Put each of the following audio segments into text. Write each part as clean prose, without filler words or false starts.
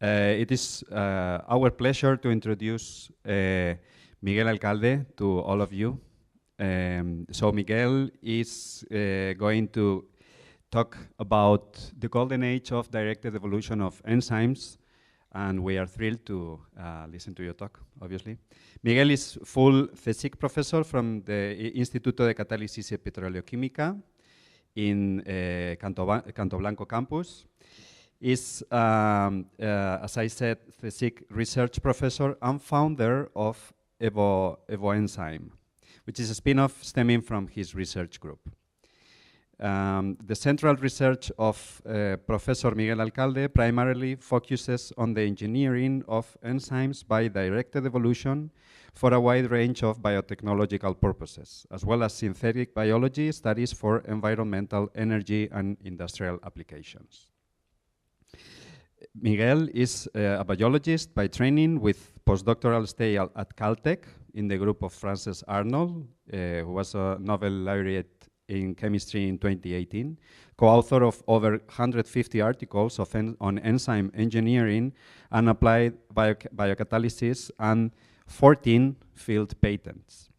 It is our pleasure to introduce Miguel Alcalde to all of you. So Miguel is going to talk about the golden age of directed evolution of enzymes, and we are thrilled to listen to your talk, obviously. Miguel is full CSIC professor from the Instituto de Catálisis y Petroleoquímica in Canto Blanco campus. Is, as I said, CSIC research professor and founder of EvoEnzyme, which is a spin-off stemming from his research group. The central research of Professor Miguel Alcalde primarily focuses on the engineering of enzymes by directed evolution for a wide range of biotechnological purposes, as well as synthetic biology studies for environmental, energy, and industrial applications. Miguel is a biologist by training with postdoctoral stay at Caltech in the group of Frances Arnold, who was a Nobel laureate in chemistry in 2018, co-author of over 150 articles on enzyme engineering and applied biocatalysis and 14 field patents.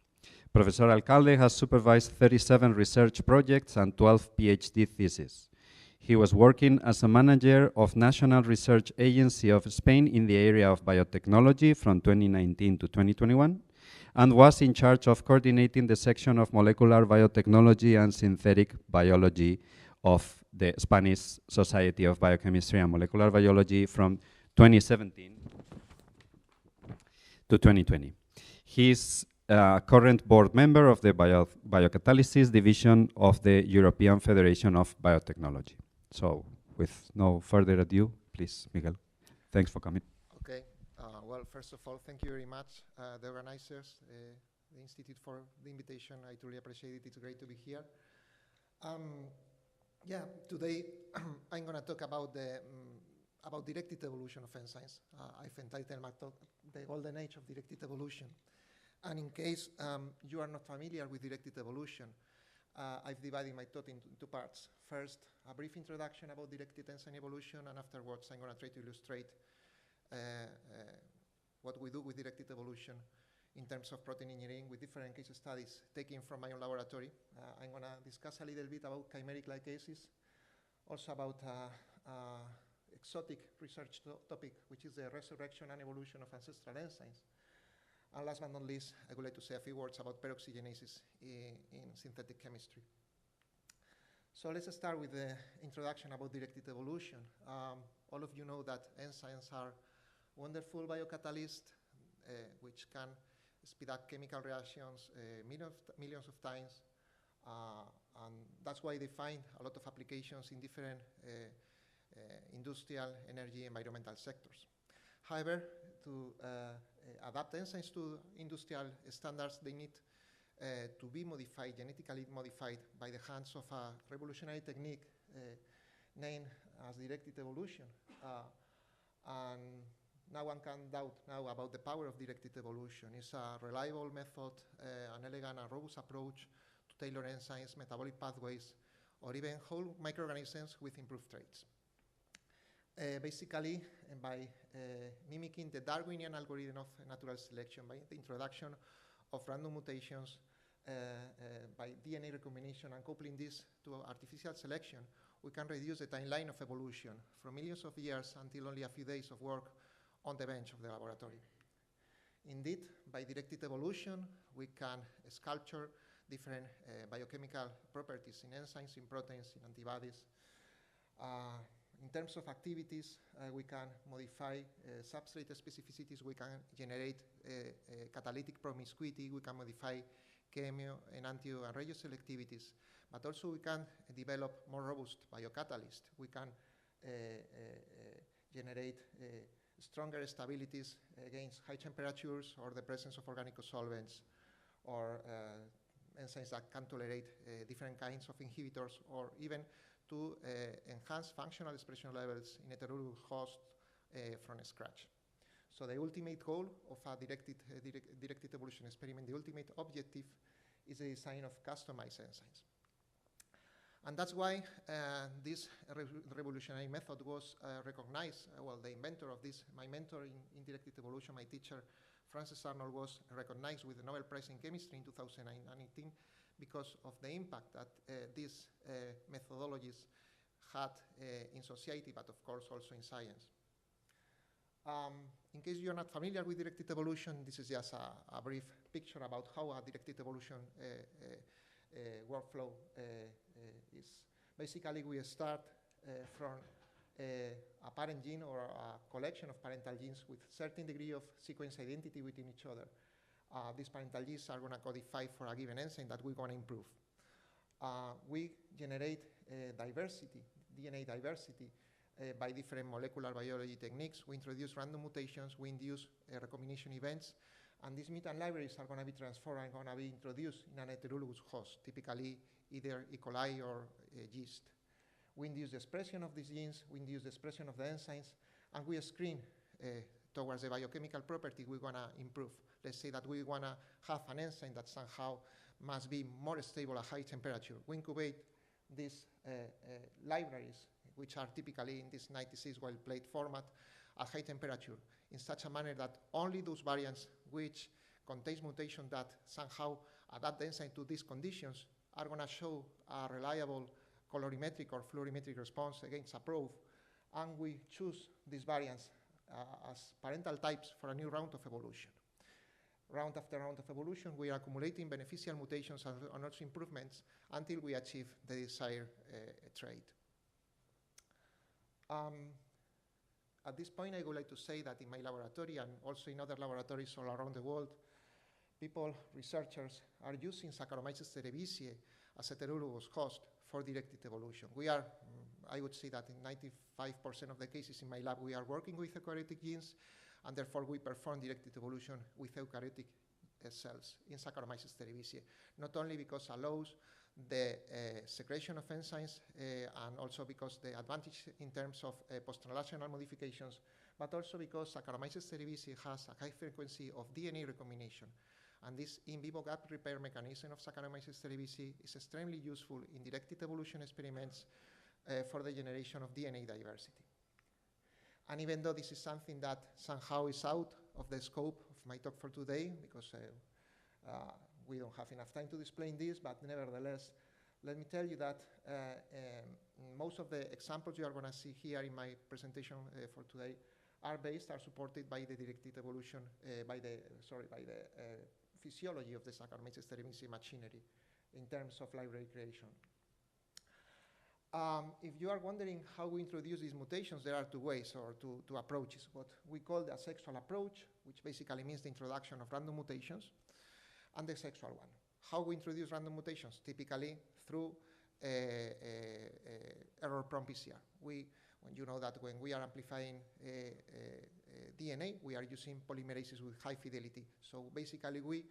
Professor Alcalde has supervised 37 research projects and 12 PhD theses. He was working as a manager of National Research Agency of Spain in the area of biotechnology from 2019 to 2021, and was in charge of coordinating the section of molecular biotechnology and synthetic biology of the Spanish Society of Biochemistry and Molecular Biology from 2017 to 2020. He's current board member of the Biocatalysis Division of the European Federation of Biotechnology. So, with no further ado, please, Miguel, thanks for coming. Okay. Well, first of all, thank you very much, the organizers, the Institute, for the invitation. I truly appreciate it. It's great to be here. Yeah, today I'm going to talk about the about directed evolution of enzymes. I've entitled my talk "The Golden Age of Directed Evolution." And in case you are not familiar with directed evolution, I've divided my talk into two parts. First, a brief introduction about directed enzyme evolution, and afterwards I'm going to try to illustrate what we do with directed evolution in terms of protein engineering with different case studies taken from my own laboratory. I'm going to discuss a little bit about chimeric ligases, also about exotic research topic, which is the resurrection and evolution of ancestral enzymes. And last but not least, I would like to say a few words about peroxygenases in synthetic chemistry. So let's start with the introduction about directed evolution. All of you know that enzymes are wonderful biocatalysts which can speed up chemical reactions millions of times. And that's why they find a lot of applications in different industrial, energy, environmental sectors. However, to adapt enzymes to industrial standards, they need to be modified, genetically modified, by the hands of a revolutionary technique named as directed evolution. And no one can doubt now about the power of directed evolution. It's a reliable method, an elegant and robust approach to tailor enzymes, metabolic pathways, or even whole microorganisms with improved traits. Basically, by mimicking the Darwinian algorithm of natural selection, by the introduction of random mutations, by DNA recombination and coupling this to artificial selection, we can reduce the timeline of evolution from millions of years until only a few days of work on the bench of the laboratory. Indeed, by directed evolution, we can sculpture different biochemical properties in enzymes, in proteins, in antibodies. In terms of activities, we can modify substrate specificities, we can generate catalytic promiscuity, we can modify chemio, enantio, and radioselectivities, but also we can develop more robust biocatalysts. We can generate stronger stabilities against high temperatures or the presence of organic solvents, or enzymes that can tolerate different kinds of inhibitors, or even to enhance functional expression levels in heterologous hosts from scratch. So the ultimate goal of a directed evolution experiment, the ultimate objective, is the design of customized enzymes. And that's why this revolutionary method was recognized. Well, the inventor of this, my mentor in directed evolution, my teacher, Frances Arnold, was recognized with the Nobel Prize in Chemistry in 2019 because of the impact that these methodologies had in society, but of course also in science. In case you're not familiar with directed evolution, this is just a brief picture about how a directed evolution workflow is. Basically, we start from a parent gene or a collection of parental genes with certain degree of sequence identity within each other. These parental genes are going to codify for a given enzyme that we're going to improve. We generate diversity, DNA diversity, by different molecular biology techniques. We introduce random mutations, we induce recombination events, and these mutant libraries are going to be transformed and going to be introduced in an heterologous host, typically either E. coli or yeast. We induce the expression of these genes, we induce the expression of the enzymes, and we screen towards the biochemical property we're going to improve. Let's say that we want to have an enzyme that somehow must be more stable at high temperature. We incubate these libraries, which are typically in this 96 wild plate format at high temperature, in such a manner that only those variants which contains mutation that somehow adapt the enzyme to these conditions are going to show a reliable colorimetric or fluorimetric response against a probe, and we choose these variants as parental types for a new round of evolution. Round after round of evolution, we are accumulating beneficial mutations and also improvements until we achieve the desired trait. At this point, I would like to say that in my laboratory and also in other laboratories all around the world, researchers are using Saccharomyces cerevisiae as a heterologous host for directed evolution. We are, I would say that in 95% of the cases in my lab, we are working with eukaryotic genes, and therefore we perform directed evolution with eukaryotic cells in Saccharomyces cerevisiae, not only because it allows the secretion of enzymes and also because the advantage in terms of post-translational modifications, but also because Saccharomyces cerevisiae has a high frequency of DNA recombination. And this in vivo gap repair mechanism of Saccharomyces cerevisiae is extremely useful in directed evolution experiments for the generation of DNA diversity. And even though this is something that somehow is out of the scope of my talk for today, because we don't have enough time to explain this, but nevertheless, let me tell you that most of the examples you are going to see here in my presentation for today are supported by the directed evolution, by the physiology of the Saccharomyces cerevisiae machinery in terms of library creation. If you are wondering how we introduce these mutations, there are two ways or two approaches. What we call the asexual approach, which basically means the introduction of random mutations, and the sexual one. How we introduce random mutations? Typically through error-prone PCR. When you know that when we are amplifying DNA, we are using polymerases with high fidelity. So basically we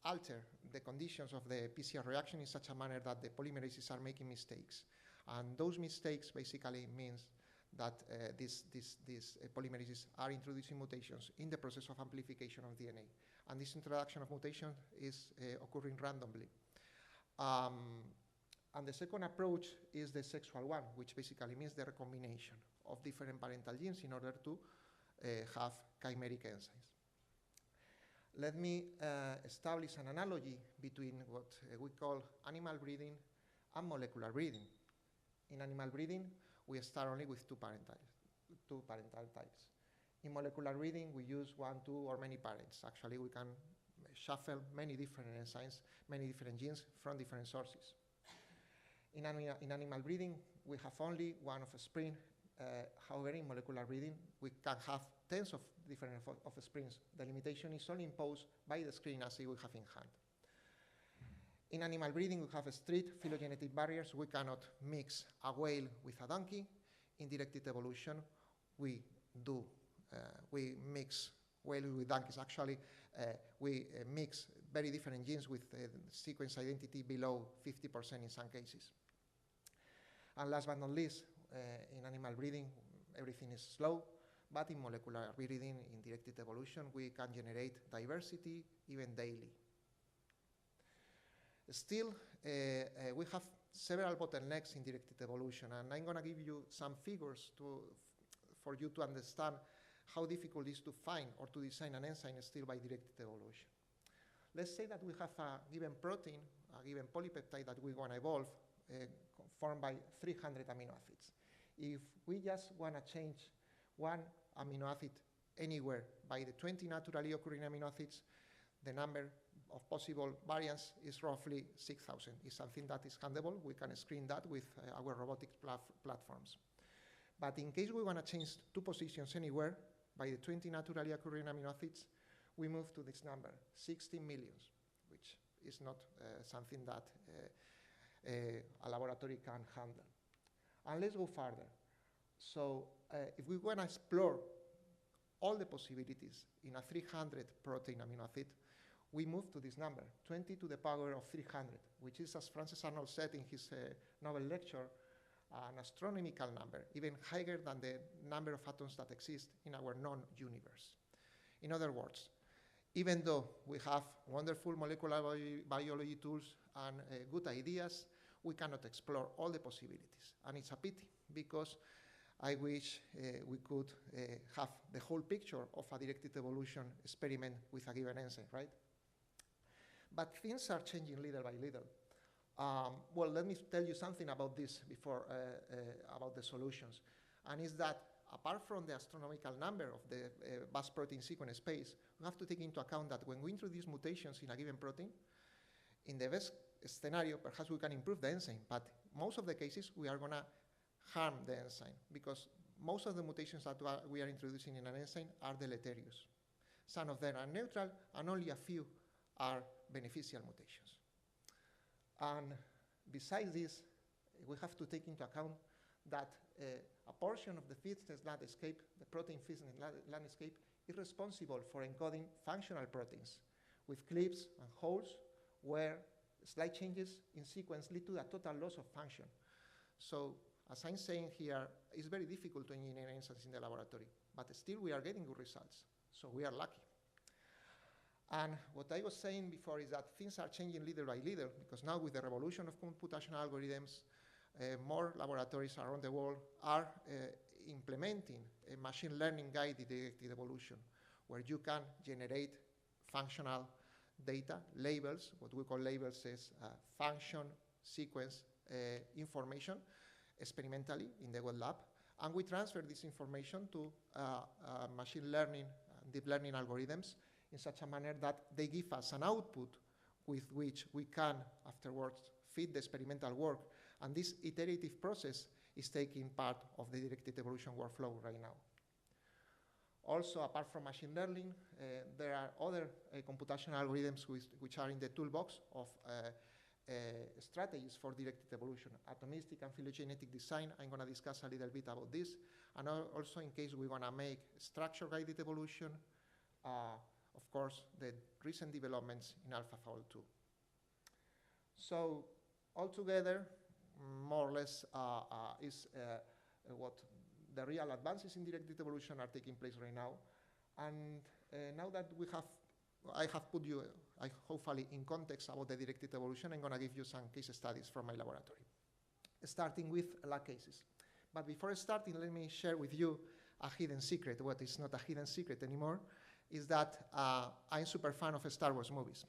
alter the conditions of the PCR reaction in such a manner that the polymerases are making mistakes. And those mistakes basically means that these polymerases are introducing mutations in the process of amplification of DNA. And this introduction of mutation is occurring randomly. And the second approach is the sexual one, which basically means the recombination of different parental genes in order to have chimeric enzymes. Let me establish an analogy between what we call animal breeding and molecular breeding. In animal breeding, we start only with two parental types. In molecular breeding, we use one, two, or many parents. Actually, we can shuffle many different enzymes, many different genes from different sources. In animal breeding, we have only one offspring. However, in molecular breeding, we can have tens of different offsprings. The limitation is only imposed by the screen assay we have in hand. In animal breeding, we have strict phylogenetic barriers. We cannot mix a whale with a donkey. In directed evolution, we mix whales with donkeys. Actually, we mix very different genes with sequence identity below 50% in some cases. And last but not least, in animal breeding, everything is slow, but in molecular breeding, in directed evolution, we can generate diversity even daily. Still, we have several bottlenecks in directed evolution, and I'm going to give you some figures for you to understand how difficult it is to find or to design an enzyme still by directed evolution. Let's say that we have a given protein, a given polypeptide that we want to evolve, formed by 300 amino acids. If we just want to change one amino acid anywhere by the 20 naturally occurring amino acids, the number of possible variants is roughly 6,000. It's something that is handleable. We can screen that with our robotics platforms. But in case we want to change 2 positions anywhere by the 20 naturally occurring amino acids, we move to this number, 60 millions, which is not something that a laboratory can handle. And let's go further. So if we want to explore all the possibilities in a 300 protein amino acid, we move to this number, 20 to the power of 300, which is, as Francis Arnold said in his Nobel lecture, an astronomical number, even higher than the number of atoms that exist in our known universe. In other words, even though we have wonderful molecular biology tools and good ideas, we cannot explore all the possibilities. And it's a pity, because I wish we could have the whole picture of a directed evolution experiment with a given enzyme, right? But things are changing little by little. Well, let me tell you something about this before, about the solutions. And is that apart from the astronomical number of the vast protein sequence space, we have to take into account that when we introduce mutations in a given protein, in the best scenario, perhaps we can improve the enzyme, but most of the cases we are going to harm the enzyme, because most of the mutations that we are introducing in an enzyme are deleterious. Some of them are neutral, and only a few are beneficial mutations. And besides this, we have to take into account that a portion of the fitness landscape, the protein fitness landscape, is responsible for encoding functional proteins with clips and holes where slight changes in sequence lead to a total loss of function. So, as I'm saying here, it's very difficult to engineer enzymes in the laboratory, but still we are getting good results, so we are lucky. And what I was saying before is that things are changing little by little, because now with the revolution of computational algorithms, more laboratories around the world are implementing a machine learning guided directed evolution, where you can generate functional data, labels. What we call labels is function, sequence, information, experimentally in the wet lab, and we transfer this information to machine learning, deep learning algorithms in such a manner that they give us an output with which we can afterwards feed the experimental work, and this iterative process is taking part of the directed evolution workflow right now. Also, apart from machine learning, there are other computational algorithms which are in the toolbox of strategies for directed evolution. Atomistic and phylogenetic design, I'm going to discuss a little bit about this. And also, in case we want to make structure-guided evolution, of course, the recent developments in AlphaFold 2. So, altogether, more or less is what the real advances in directed evolution are taking place right now. And now that I have put you, hopefully, in context about the directed evolution, I'm going to give you some case studies from my laboratory, starting with lab cases. But before starting, let me share with you a hidden secret. What is not a hidden secret anymore is that I'm a super fan of Star Wars movies.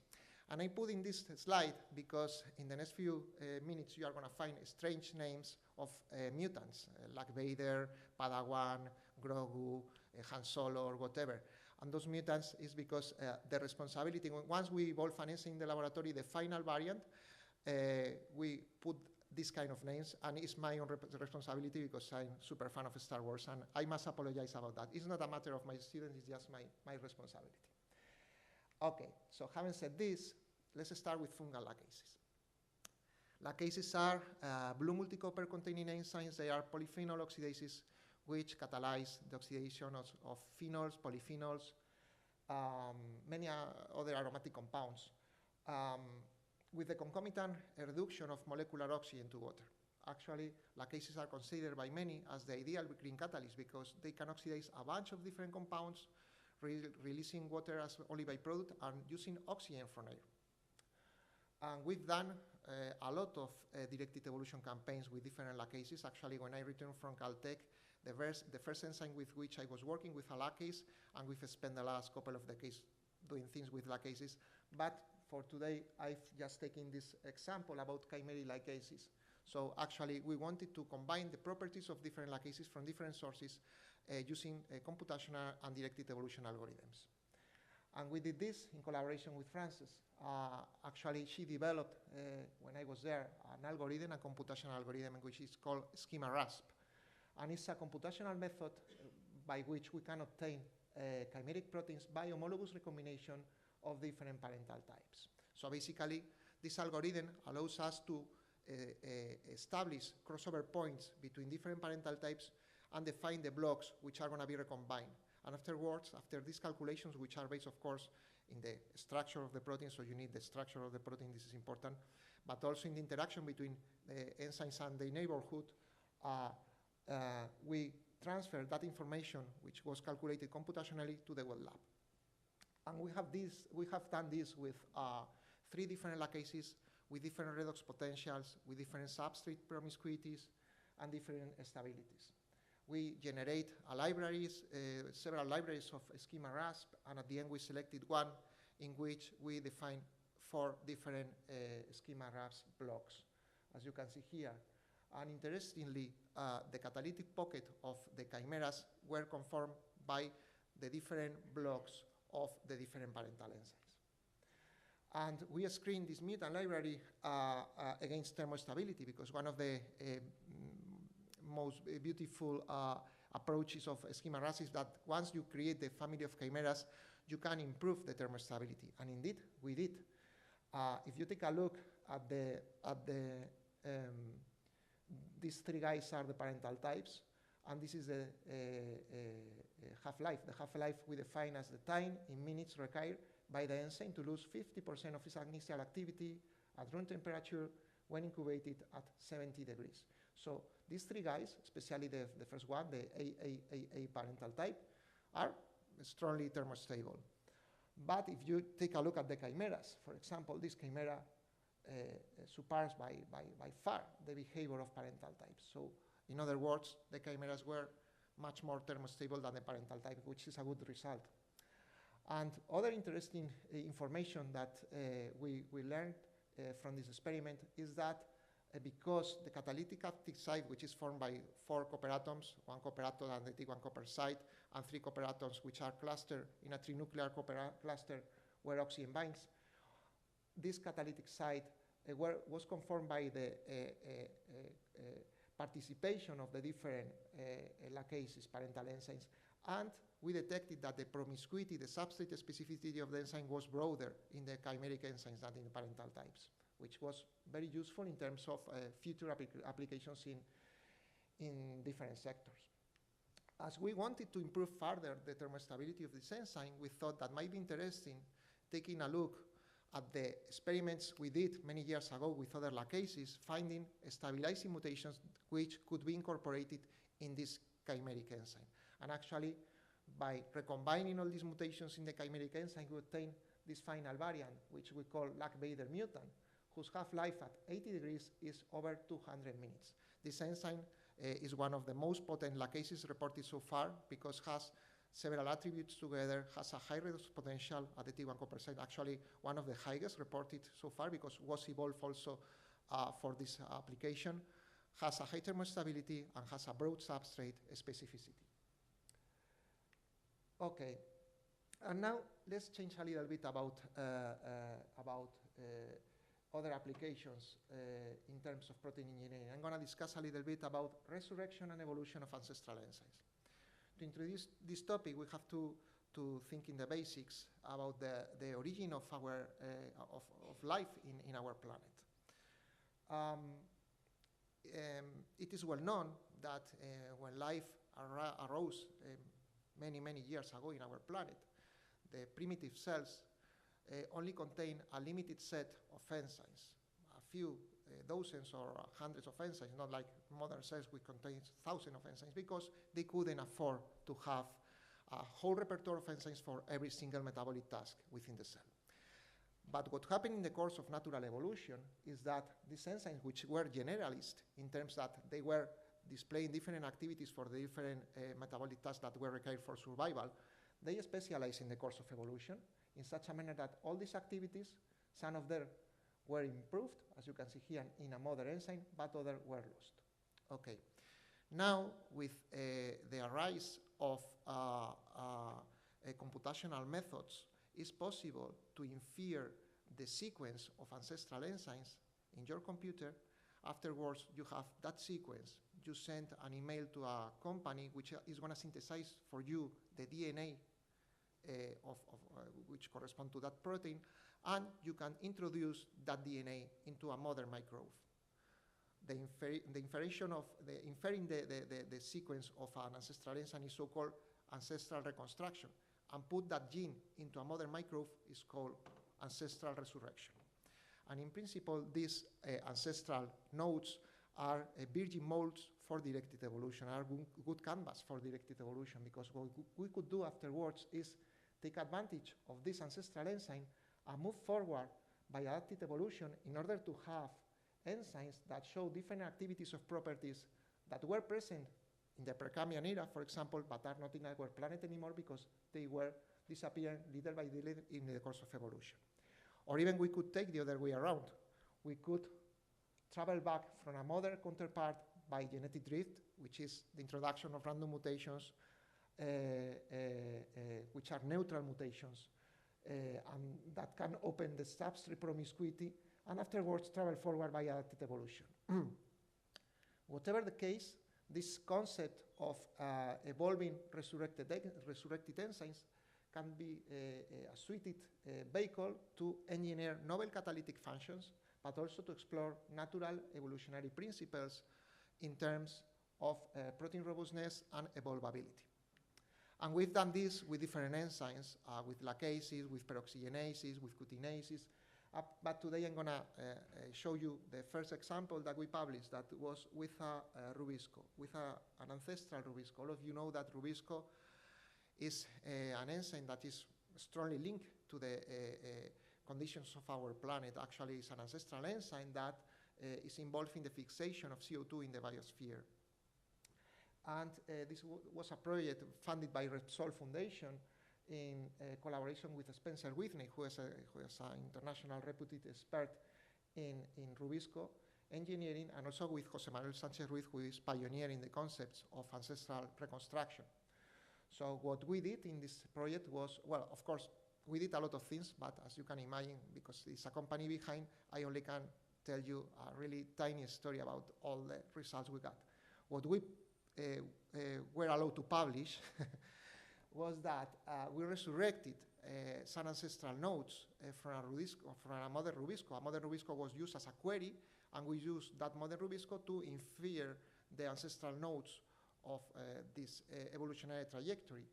And I put in this slide because in the next few minutes you are going to find strange names of mutants, like Vader, Padawan, Grogu, Han Solo, or whatever. And those mutants is because the responsibility, once we evolve an enzyme in the laboratory, the final variant, we put these kind of names, and it's my own responsibility because I'm super fan of Star Wars, and I must apologize about that. It's not a matter of my students, it's just my responsibility. Okay, so having said this, let's start with fungal lacases. Lacases are blue multicopper containing enzymes. They are polyphenol oxidases which catalyze the oxidation of phenols, polyphenols, many other aromatic compounds, with the concomitant reduction of molecular oxygen to water. Actually, lacases are considered by many as the ideal green catalyst because they can oxidize a bunch of different compounds, releasing water as only byproduct and using oxygen from air. And we've done a lot of directed evolution campaigns with different lactases. Actually, when I returned from Caltech, the first enzyme with which I was working with a lactase, and we've spent the last couple of decades doing things with lactases. But for today, I've just taken this example about chimeric lactases. So actually, we wanted to combine the properties of different lactases from different sources using computational and directed evolution algorithms. And we did this in collaboration with Frances. Actually, she developed, when I was there, an algorithm, a computational algorithm, which is called schema RASP. And it's a computational method by which we can obtain chimeric proteins by homologous recombination of different parental types. So basically, this algorithm allows us to establish crossover points between different parental types and define the blocks which are going to be recombined. And afterwards, after these calculations, which are based, of course, in the structure of the protein, so you need the structure of the protein, this is important, but also in the interaction between the enzymes and the neighborhood, we transfer that information, which was calculated computationally, to the wet lab. And we have done this with 3 different lactases, with different redox potentials, with different substrate promiscuities, and different stabilities. We generate several libraries of schema RASP, and at the end we selected one in which we define 4 different schema RASP blocks, as you can see here. And interestingly, the catalytic pocket of the chimeras were conformed by the different blocks of the different parental enzymes. And we screened this mutant library against thermostability, because one of the most beautiful approaches of schema RAS is that once you create the family of chimeras, you can improve the thermostability. And indeed, we did. If you take a look at these 3 guys are the parental types, and this is the half-life. The half-life we define as the time in minutes required by the enzyme to lose 50% of its initial activity at room temperature when incubated at 70 degrees. So these 3 guys, especially the first one, the AA parental type, are strongly thermostable. But if you take a look at the chimeras, for example, this chimera surpassed by far the behavior of parental types. So in other words, the chimeras were much more thermostable than the parental type, which is a good result. And other interesting information that we learned from this experiment is that because the catalytic active site, which is formed by 4 copper atoms, 1 copper atom and the T1 copper site, and 3 copper atoms which are clustered in a trinuclear copper cluster where oxygen binds, this catalytic site was conformed by the participation of the different lactases, parental enzymes, and we detected that the promiscuity, the substrate specificity of the enzyme was broader in the chimeric enzymes than in the parental types, which was very useful in terms of future applications in different sectors. As we wanted to improve further the thermostability of this enzyme, we thought that might be interesting taking a look at the experiments we did many years ago with other lactases, finding stabilizing mutations which could be incorporated in this chimeric enzyme. And actually, by recombining all these mutations in the chimeric enzyme, we obtain this final variant, which we call Lac-Bader mutant, whose half-life at 80 degrees is over 200 minutes. This enzyme is one of the most potent lactases reported so far because it has several attributes together, has a high redox potential at the T1 copper site, actually one of the highest reported so far because was evolved also for this application, has a high thermostability, and has a broad substrate specificity. Okay, and now let's change a little bit about other applications in terms of protein engineering. I'm going to discuss a little bit about resurrection and evolution of ancestral enzymes. To introduce this topic, we have to think in the basics about the origin of our of life in our planet. It is well known that when life arose many years ago in our planet, the primitive cells only contain a limited set of enzymes, a few dozens or hundreds of enzymes, not like modern cells which contain thousands of enzymes, because they couldn't afford to have a whole repertoire of enzymes for every single metabolic task within the cell. But what happened in the course of natural evolution is that these enzymes, which were generalist in terms that they were displaying different activities for the different metabolic tasks that were required for survival, they specialized in the course of evolution in such a manner that all these activities, some of them were improved, as you can see here in a mother enzyme, but others were lost. Okay. Now, with the rise of computational methods, it's possible to infer the sequence of ancestral enzymes in your computer. Afterwards, you have that sequence. You send an email to a company which is going to synthesize for you the DNA which correspond to that protein, and you can introduce that DNA into a mother microbe. Inferring the sequence of an ancestral enzyme is so-called ancestral reconstruction, and put that gene into a mother microbe is called ancestral resurrection. And in principle, these ancestral nodes are virgin molds for directed evolution, are good canvas for directed evolution, because what we could do afterwards is take advantage of this ancestral enzyme and move forward by adaptive evolution in order to have enzymes that show different activities of properties that were present in the Precambrian era, for example, but are not in our planet anymore because they were disappearing little by little in the course of evolution. Or even we could take the other way around. We could travel back from a mother counterpart by genetic drift, which is the introduction of random mutations, which are neutral mutations, and that can open the substrate promiscuity, and afterwards travel forward by adaptive evolution. Whatever the case, this concept of evolving resurrected enzymes can be a suited vehicle to engineer novel catalytic functions, but also to explore natural evolutionary principles in terms of protein robustness and evolvability. And we've done this with different enzymes, with lacases, with peroxygenases, with cuteinases. But today I'm going to show you the first example that we published that was with Rubisco, with an ancestral Rubisco. All of you know that Rubisco is an enzyme that is strongly linked to the conditions of our planet. Actually, it's an ancestral enzyme that is involved in the fixation of CO2 in the biosphere. And this was a project funded by Repsol Foundation in collaboration with Spencer Whitney, who is an international reputed expert in Rubisco engineering, and also with Jose Manuel Sanchez Ruiz, who is pioneering the concepts of ancestral reconstruction. So what we did in this project was, well, of course, we did a lot of things, but as you can imagine, because it's a company behind, I only can tell you a really tiny story about all the results we got. What we were allowed to publish was that we resurrected some ancestral nodes from a mother Rubisco. A mother Rubisco was used as a query, and we used that mother Rubisco to infer the ancestral nodes of this evolutionary trajectory.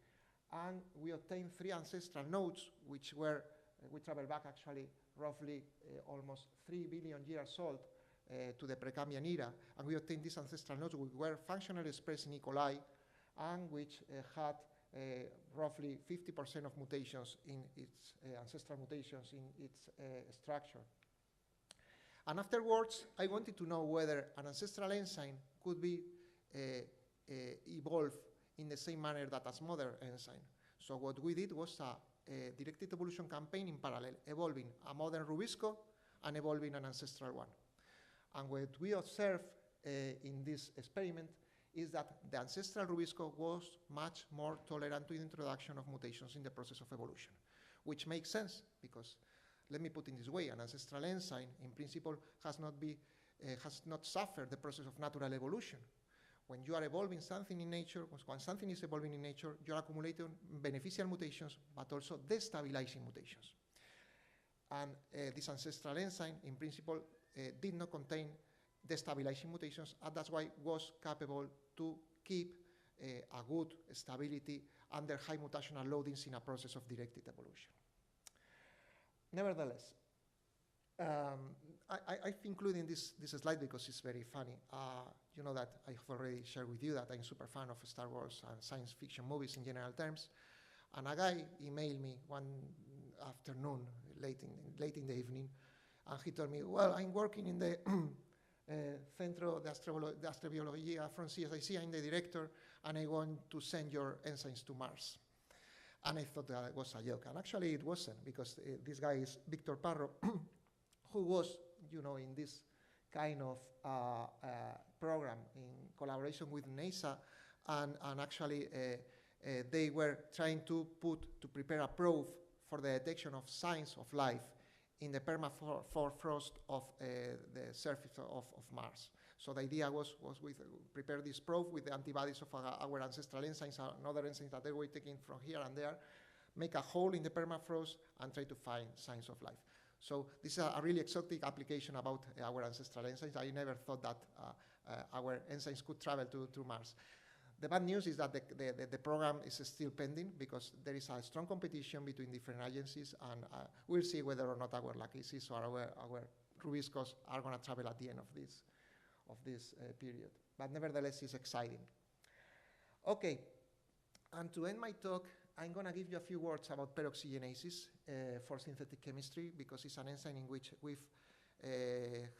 And we obtained 3 ancestral nodes, which were, we travel back actually roughly almost 3 billion years old to the Precambrian era. And we obtained these ancestral nodes which were functionally expressed in E. coli and which had roughly 50% of mutations in its ancestral mutations in its structure. And afterwards, I wanted to know whether an ancestral enzyme could be evolved in the same manner that as mother enzyme. So what we did was a directed evolution campaign in parallel, evolving a modern Rubisco and evolving an ancestral one. And what we observed in this experiment is that the ancestral Rubisco was much more tolerant to the introduction of mutations in the process of evolution, which makes sense because, let me put it this way, an ancestral enzyme in principle has not suffered the process of natural evolution. When you are evolving something in nature, when something is evolving in nature, you are accumulating beneficial mutations, but also destabilizing mutations. And this ancestral enzyme, in principle, did not contain destabilizing mutations, and that's why it was capable to keep a good stability under high mutational loadings in a process of directed evolution. Nevertheless, I've included this slide because it's very funny. You know that I have already shared with you that I'm a super fan of Star Wars and science fiction movies in general terms. And a guy emailed me one afternoon, late in the evening, and he told me, well, I'm working in the Centro de Astrobiología from CSIC, I'm the director, and I want to send your enzymes to Mars. And I thought that was a joke, and actually it wasn't, because this guy is Victor Parro, who was, in this kind of program in collaboration with NASA, and actually they were trying to prepare a probe for the detection of signs of life in the permafrost of the surface of Mars. So the idea was with prepare this probe with the antibodies of our ancestral enzymes and other enzymes that they were taking from here and there, make a hole in the permafrost and try to find signs of life. So this is a really exotic application about our ancestral enzymes. I never thought that our enzymes could travel to Mars. The bad news is that the program is still pending because there is a strong competition between different agencies, and we'll see whether or not our Lachesis or our Rubiscos are going to travel at the end of this period. But nevertheless, it's exciting. Okay, and to end my talk, I'm going to give you a few words about peroxygenases for synthetic chemistry, because it's an enzyme in which we've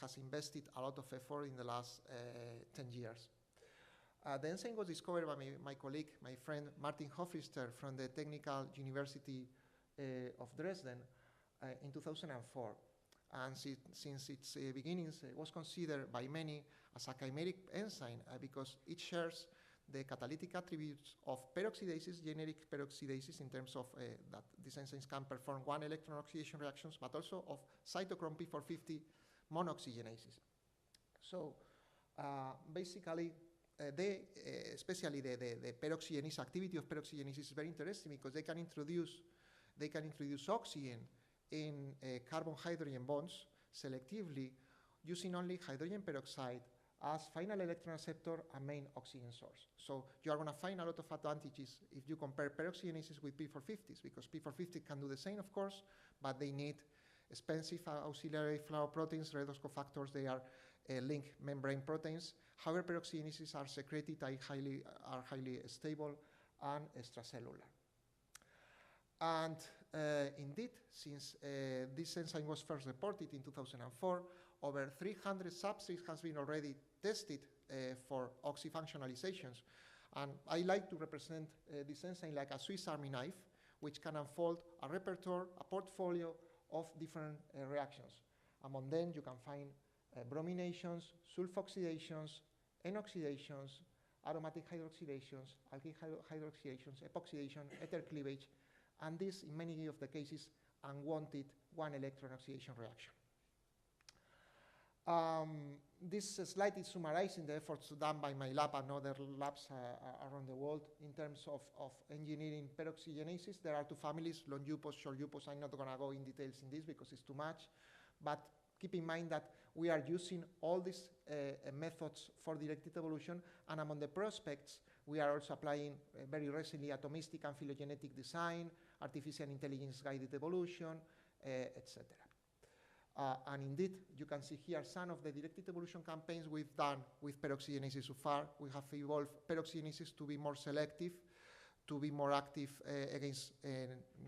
has invested a lot of effort in the last 10 years. The enzyme was discovered by my colleague, my friend Martin Hofrichter from the Technical University of Dresden in 2004. And since its beginnings, it was considered by many as a chimeric enzyme because it shares the catalytic attributes of peroxidases, generic peroxidases, in terms of that these enzymes can perform one electron oxidation reactions, but also of cytochrome P450 monoxygenases. So basically, especially the peroxygenase activity of peroxygenase is very interesting because they can introduce oxygen in carbon-hydrogen bonds selectively using only hydrogen peroxide as final electron acceptor and main oxygen source. So you are going to find a lot of advantages if you compare peroxygenases with P450s, because P450 can do the same, of course, but they need expensive auxiliary flower proteins, redox cofactors. They are link membrane proteins. However, peroxygenases are secreted, are highly stable and extracellular. And indeed, since this enzyme was first reported in 2004, over 300 substrates has been already tested for oxyfunctionalizations. And I like to represent this enzyme like a Swiss Army knife, which can unfold a repertoire, a portfolio of different reactions. Among them, you can find brominations, sulfoxidations, N-oxidations, aromatic hydroxydations, alkyl hydroxydations, epoxidation, ether cleavage, and this, in many of the cases, unwanted one-electron oxidation reaction. This slide is summarizing the efforts done by my lab and other labs around the world in terms of engineering peroxygenases. There are two families, long UPOs, short UPOs. I'm not going to go in details in this because it's too much, but keep in mind that we are using all these methods for directed evolution, and among the prospects, we are also applying very recently atomistic and phylogenetic design, artificial intelligence-guided evolution, etc. And indeed, you can see here some of the directed evolution campaigns we've done with peroxygenases so far. We have evolved peroxygenases to be more selective, to be more active against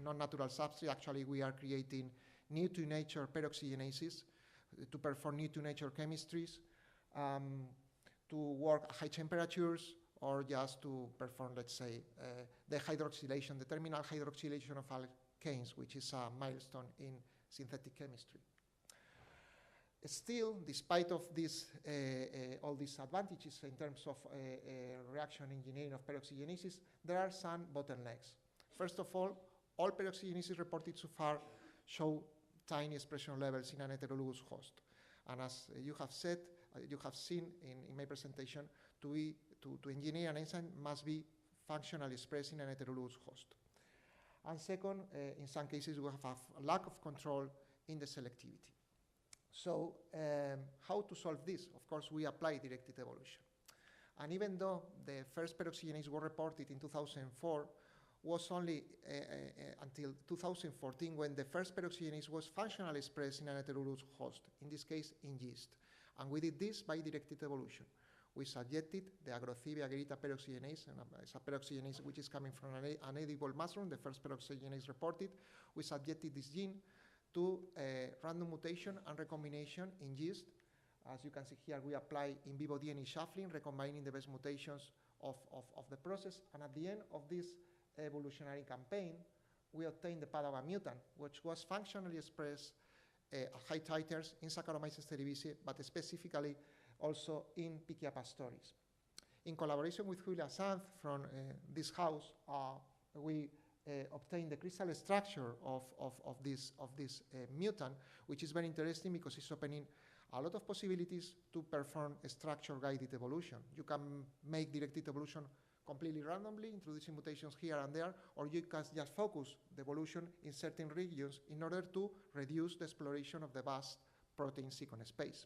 non-natural substrate. Actually, we are creating new-to-nature peroxygenases to perform new-to-nature chemistries, to work at high temperatures, or just to perform, let's say, the hydroxylation, the terminal hydroxylation of alkanes, which is a milestone in synthetic chemistry. Still, despite of this, all these advantages in terms of reaction engineering of peroxygenases, there are some bottlenecks. First of all peroxygenases reported so far show tiny expression levels in an heterologous host. And as you have said, you have seen in my presentation, to engineer an enzyme must be functionally expressed in an heterologous host. And second, in some cases, we have a lack of control in the selectivity. So how to solve this? Of course, we apply directed evolution. And even though the first peroxygenase was reported in 2004, was only until 2014 when the first peroxygenase was functionally expressed in an heterologous host, in this case in yeast. And we did this by directed evolution. We subjected the Agrothibe agarita peroxygenase, and it's a peroxygenase which is coming from an edible mushroom, the first peroxygenase reported. We subjected this gene to random mutation and recombination in yeast. As you can see here, we apply in vivo DNA shuffling, recombining the best mutations of the process. And at the end of this evolutionary campaign, we obtained the Padawan mutant, which was functionally expressed at high titers in Saccharomyces cerevisiae, but specifically also in Pichia pastoris. In collaboration with Julia Sanz from this house, we obtained the crystal structure of this mutant, which is very interesting because it's opening a lot of possibilities to perform a structure-guided evolution. You can make directed evolution completely randomly, introducing mutations here and there, or you can just focus the evolution in certain regions in order to reduce the exploration of the vast protein sequence space.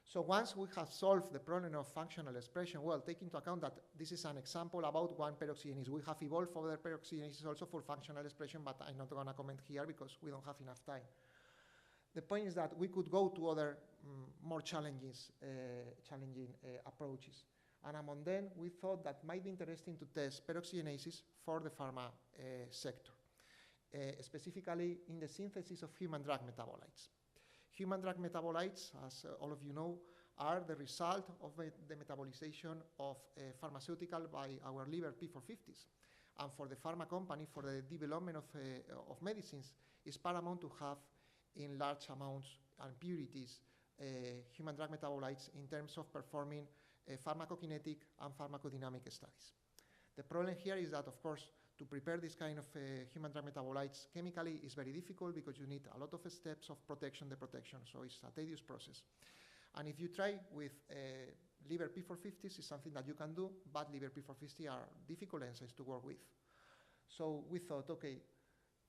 So once we have solved the problem of functional expression, well, take into account that this is an example about one peroxygenase. We have evolved other peroxygenases also for functional expression, but I'm not going to comment here because we don't have enough time. The point is that we could go to other more challenging approaches. And among them, we thought that might be interesting to test peroxygenases for the pharma sector, specifically in the synthesis of human drug metabolites. Human drug metabolites, as all of you know, are the result of the metabolization of pharmaceutical by our liver P450s. And for the pharma company, for the development of medicines, it's paramount to have in large amounts and purities human drug metabolites in terms of performing pharmacokinetic and pharmacodynamic studies. The problem here is that, of course, to prepare this kind of human drug metabolites chemically is very difficult because you need a lot of steps of protection, so it's a tedious process. And if you try with liver P450s, it's something that you can do, but liver P450 are difficult enzymes to work with. So we thought, okay,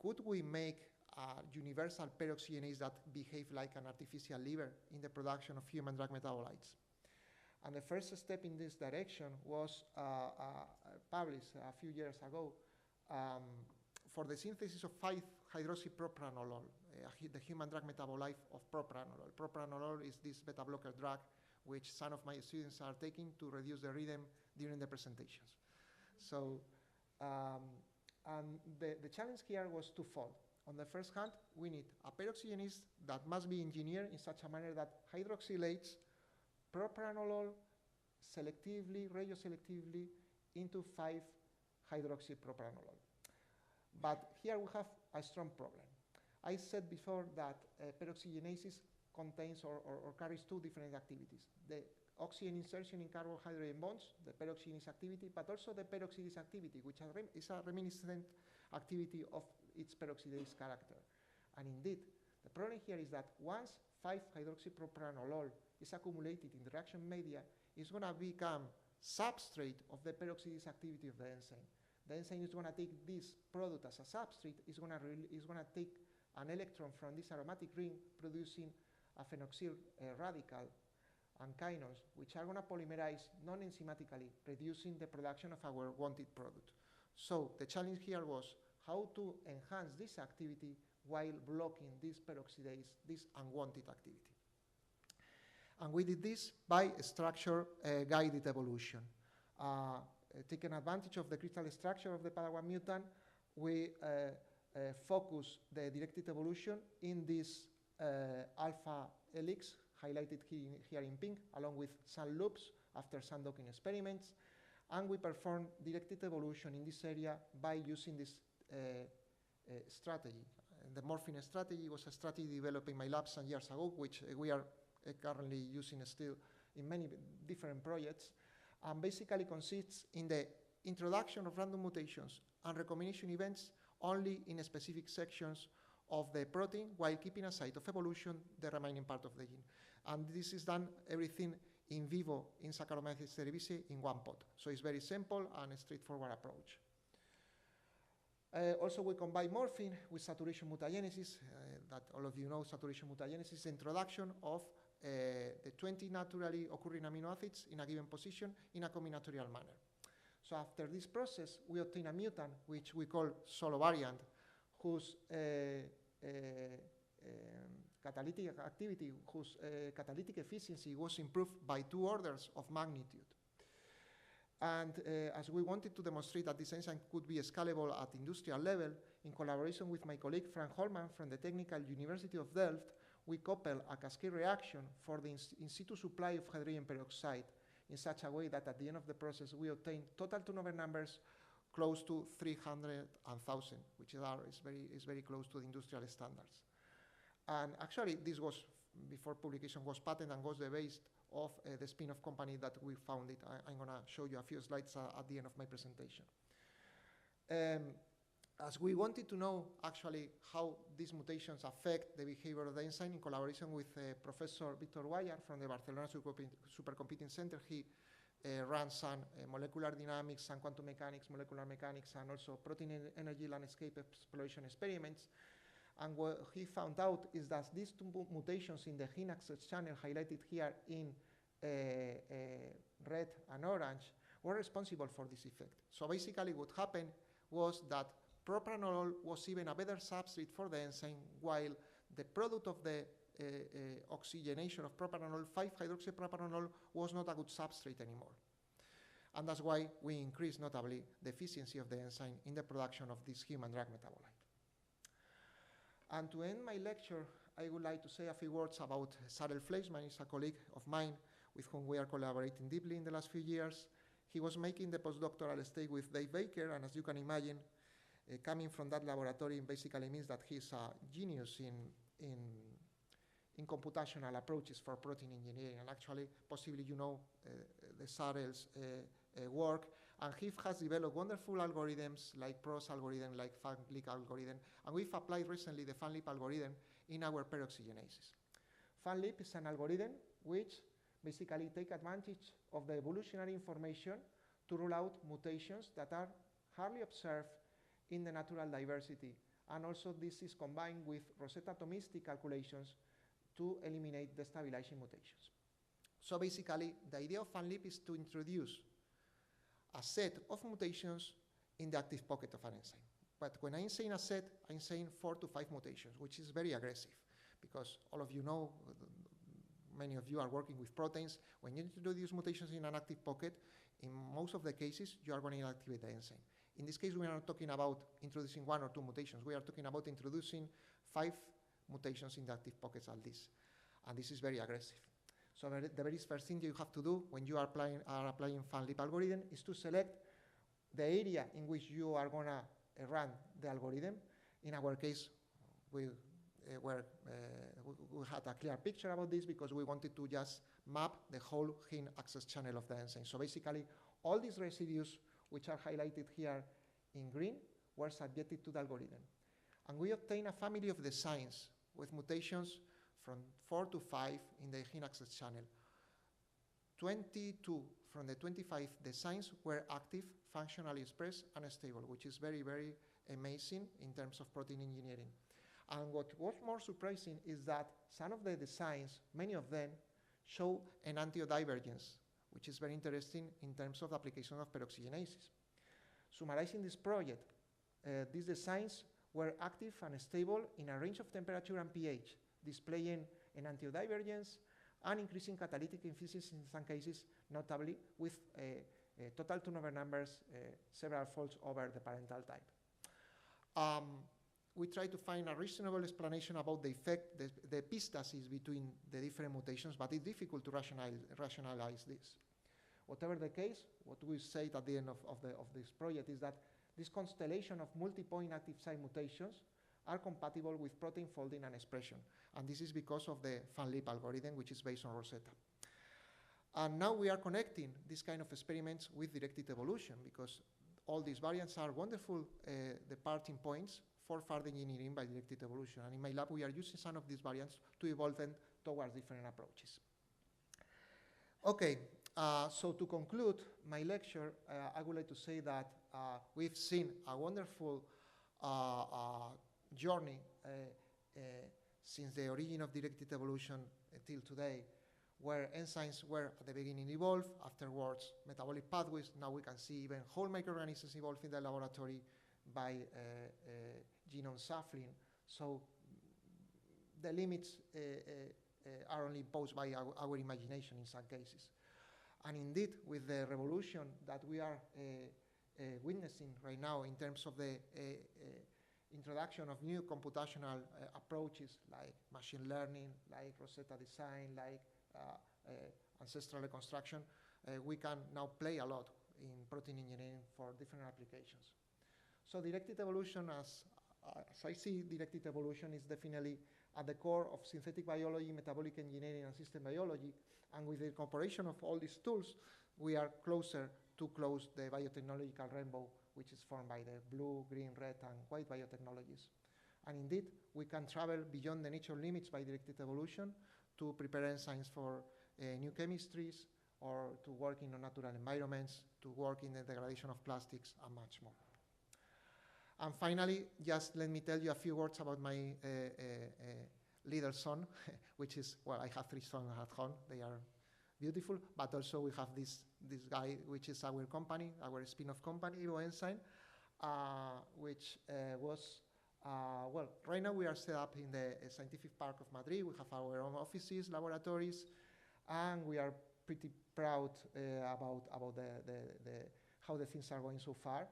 could we make a universal peroxygenase that behave like an artificial liver in the production of human drug metabolites? And the first step in this direction was published a few years ago for the synthesis of 5-hydroxypropranolol, the human drug metabolite of propranolol. Propranolol is this beta blocker drug which some of my students are taking to reduce the rhythm during the presentations. So, and the challenge here was twofold. On the first hand, we need a peroxygenase that must be engineered in such a manner that hydroxylates propranolol selectively, radioselectively into 5-hydroxypropranolol. But here we have a strong problem. I said before that peroxygenases contains or carries two different activities. The oxygen insertion in carbohydrate bonds, the peroxygenase activity, but also the peroxidase activity, which is a reminiscent activity of its peroxidase character. And indeed, the problem here is that once 5-hydroxypropranolol is accumulated in the reaction media, it's going to become substrate of the peroxidase activity of the enzyme. The enzyme is going to take this product as a substrate, is going to take an electron from this aromatic ring, producing a phenoxyl radical and kinones, which are going to polymerize non-enzymatically, reducing the production of our wanted product. So the challenge here was how to enhance this activity while blocking this peroxidase, this unwanted activity. And we did this by structure-guided evolution. Taking advantage of the crystal structure of the Padawan mutant, we focus the directed evolution in this alpha helix, highlighted here in pink, along with some loops after some docking experiments. And we perform directed evolution in this area by using this strategy. The morphine strategy was a strategy developed in my lab some years ago, which we are currently using still in many different projects, and basically consists in the introduction of random mutations and recombination events only in specific sections of the protein, while keeping aside of evolution the remaining part of the gene. And this is done everything in vivo in Saccharomyces cerevisiae in one pot. So it's very simple and a straightforward approach. Also, we combine morphine with saturation mutagenesis. That all of you know, saturation mutagenesis is the introduction of the 20 naturally occurring amino acids in a given position in a combinatorial manner. So after this process, we obtain a mutant, which we call solo variant, whose catalytic activity, whose catalytic efficiency was improved by 2 orders of magnitude. And as we wanted to demonstrate that this enzyme could be scalable at industrial level, in collaboration with my colleague Frank Holman from the Technical University of Delft, we coupled a cascade reaction for the in situ supply of hydrogen peroxide in such a way that at the end of the process we obtain total turnover numbers close to 300,000, which is very close to the industrial standards. And actually, this was, before publication, was patented and was the base of the spin-off company that we founded. I'm going to show you a few slides at the end of my presentation. As we wanted to know actually how these mutations affect the behavior of the enzyme, in collaboration with Professor Victor Guayar from the Barcelona Supercomputing Center, he ran some molecular dynamics and quantum mechanics, molecular mechanics, and also protein energy landscape exploration experiments. And what he found out is that these 2 mutations in the gene access channel highlighted here in red and orange were responsible for this effect. So basically what happened was that propranolol was even a better substrate for the enzyme, while the product of the oxygenation of propranolol, 5-hydroxypropranolol, was not a good substrate anymore. And that's why we increased notably the efficiency of the enzyme in the production of this human drug metabolite. And to end my lecture, I would like to say a few words about Sarel Fleischmann. He's a colleague of mine with whom we are collaborating deeply in the last few years. He was making the postdoctoral stay with Dave Baker, and as you can imagine, coming from that laboratory basically means that he's a genius in computational approaches for protein engineering. And actually, possibly you know the Sarel's work. And he has developed wonderful algorithms like PROS algorithm, like FANLIP algorithm. And we've applied recently the FANLIP algorithm in our peroxygenases. FANLIP is an algorithm which basically take advantage of the evolutionary information to rule out mutations that are hardly observed in the natural diversity. And also this is combined with Rosetta atomistic calculations to eliminate destabilizing mutations. So basically, the idea of FANLIP is to introduce a set of mutations in the active pocket of an enzyme. But when I'm saying a set, I'm saying 4 to 5 mutations, which is very aggressive, because all of you know, many of you are working with proteins. When you introduce mutations in an active pocket, in most of the cases, you are going to inactivate the enzyme. In this case, we are not talking about introducing 1 or 2 mutations. We are talking about introducing 5 mutations in the active pockets at least. And this is very aggressive. So the very first thing you have to do when you are applying FANLIP algorithm is to select the area in which you are going to run the algorithm. In our case, we had a clear picture about this because we wanted to just map the whole gene access channel of the enzyme. So basically, all these residues, which are highlighted here in green, were subjected to the algorithm. And we obtained a family of designs with mutations from 4 to 5 in the gene access channel. 22 from the 25 designs were active, functionally expressed, and stable, which is very, very amazing in terms of protein engineering. And what was more surprising is that some of the designs, many of them, show an antiodivergence, which is very interesting in terms of the application of peroxygenases. Summarizing this project, these designs were active and stable in a range of temperature and pH, displaying an antiodivergence and increasing catalytic efficiency in some cases, notably with total turnover numbers several folds over the parental type. We try to find a reasonable explanation about the effect, the epistasis between the different mutations, but it's difficult to rationalize this. Whatever the case, what we say at the end of this project is that this constellation of multi-point active site mutations are compatible with protein folding and expression. And this is because of the FANLIP algorithm, which is based on Rosetta. And now we are connecting these kind of experiments with directed evolution, because all these variants are wonderful departing points for further engineering by directed evolution. And in my lab, we are using some of these variants to evolve them towards different approaches. Okay, so to conclude my lecture, I would like to say that we've seen a wonderful journey since the origin of directed evolution till today, where enzymes were at the beginning evolved, afterwards metabolic pathways. Now we can see even whole microorganisms evolve in the laboratory by genome shuffling. So the limits are only imposed by our imagination in some cases. And indeed, with the revolution that we are witnessing right now in terms of the introduction of new computational approaches like machine learning, like Rosetta design, like ancestral reconstruction, we can now play a lot in protein engineering for different applications. So directed evolution, as I see directed evolution, is definitely at the core of synthetic biology, metabolic engineering, and system biology. And with the incorporation of all these tools, we are closer to close the biotechnological rainbow, which is formed by the blue, green, red, and white biotechnologies. And indeed, we can travel beyond the nature limits by directed evolution to prepare enzymes for new chemistries, or to work in non-natural environments, to work in the degradation of plastics, and much more. And finally, just let me tell you a few words about my little son, which is, well, I have 3 sons at home. They are beautiful, but also we have this guy, which is our company, our spin-off company, IQF-CSIC, which was, well, right now we are set up in the Scientific Park of Madrid. We have our own offices, laboratories, and we are pretty proud about how the things are going so far.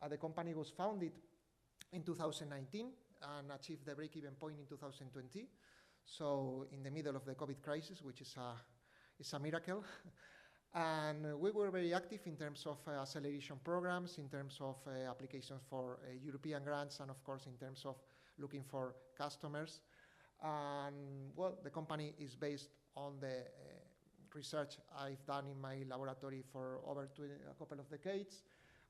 The company was founded in 2019 and achieved the break-even point in 2020. So in the middle of the COVID crisis, which is a miracle. And we were very active in terms of acceleration programs, in terms of applications for European grants, and of course in terms of looking for customers. And well, the company is based on the research I've done in my laboratory for over a couple of decades,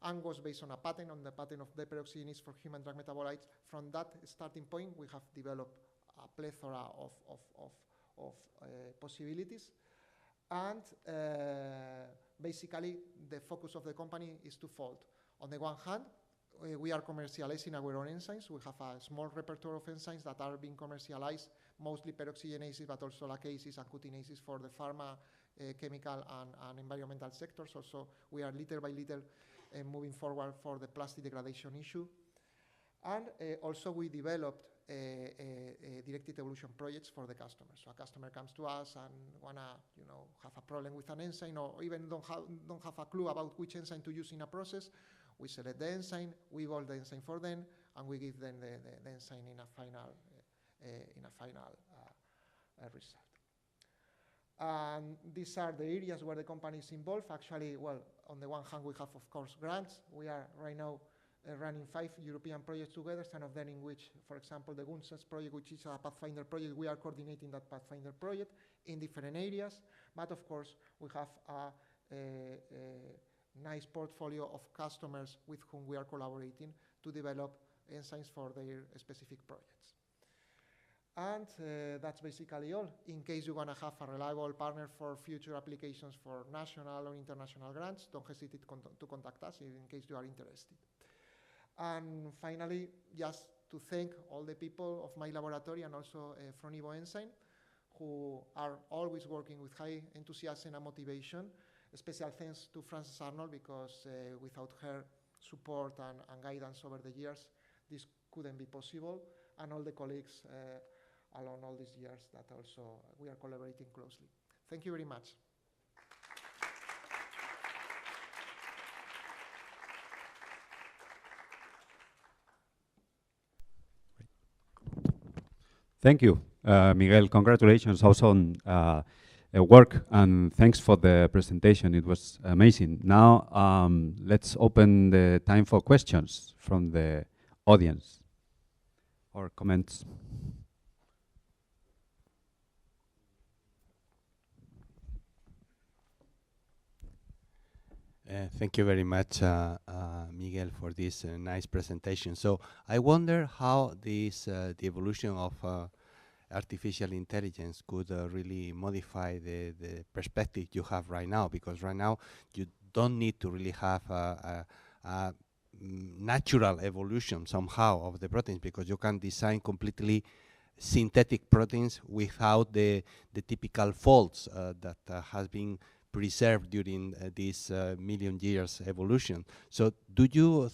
and was based on a patent, on the patent of deperoxygenase for human drug metabolites. From that starting point, we have developed a plethora of possibilities. And basically, the focus of the company is twofold. On the one hand, we are commercializing our own enzymes. We have a small repertoire of enzymes that are being commercialized, mostly peroxygenases, but also lacases and cutinases for the pharma, chemical, and environmental sectors. Also, we are little by little moving forward for the plastic degradation issue. And also, we developed directed evolution projects for the customer. So a customer comes to us and wanna, have a problem with an enzyme, or even don't have a clue about which enzyme to use in a process. We select the enzyme, we evolve the enzyme for them, and we give them the enzyme in a final result. And these are the areas where the company is involved. Actually, well, on the one hand, we have, of course, grants. We are right now running 5 European projects together, some of them in which, for example, the GUNSES project, which is a Pathfinder project, we are coordinating that Pathfinder project in different areas. But of course, we have a nice portfolio of customers with whom we are collaborating to develop enzymes for their specific projects. And that's basically all. In case you want to have a reliable partner for future applications for national or international grants, don't hesitate to contact us in case you are interested. And finally, just to thank all the people of my laboratory and also from IQF-CSIC, who are always working with high enthusiasm and motivation. Special thanks to Frances Arnold, because without her support and guidance over the years, this couldn't be possible, and all the colleagues along all these years that also we are collaborating closely. Thank you very much. Thank you, Miguel. Congratulations also on work, and thanks for the presentation. It was amazing. Now, let's open the time for questions from the audience or comments. Thank you very much, Miguel, for this nice presentation. So I wonder how this the evolution of artificial intelligence could really modify the perspective you have right now, because right now you don't need to really have a natural evolution somehow of the proteins, because you can design completely synthetic proteins without the typical faults that has been preserved during this million years evolution. So do you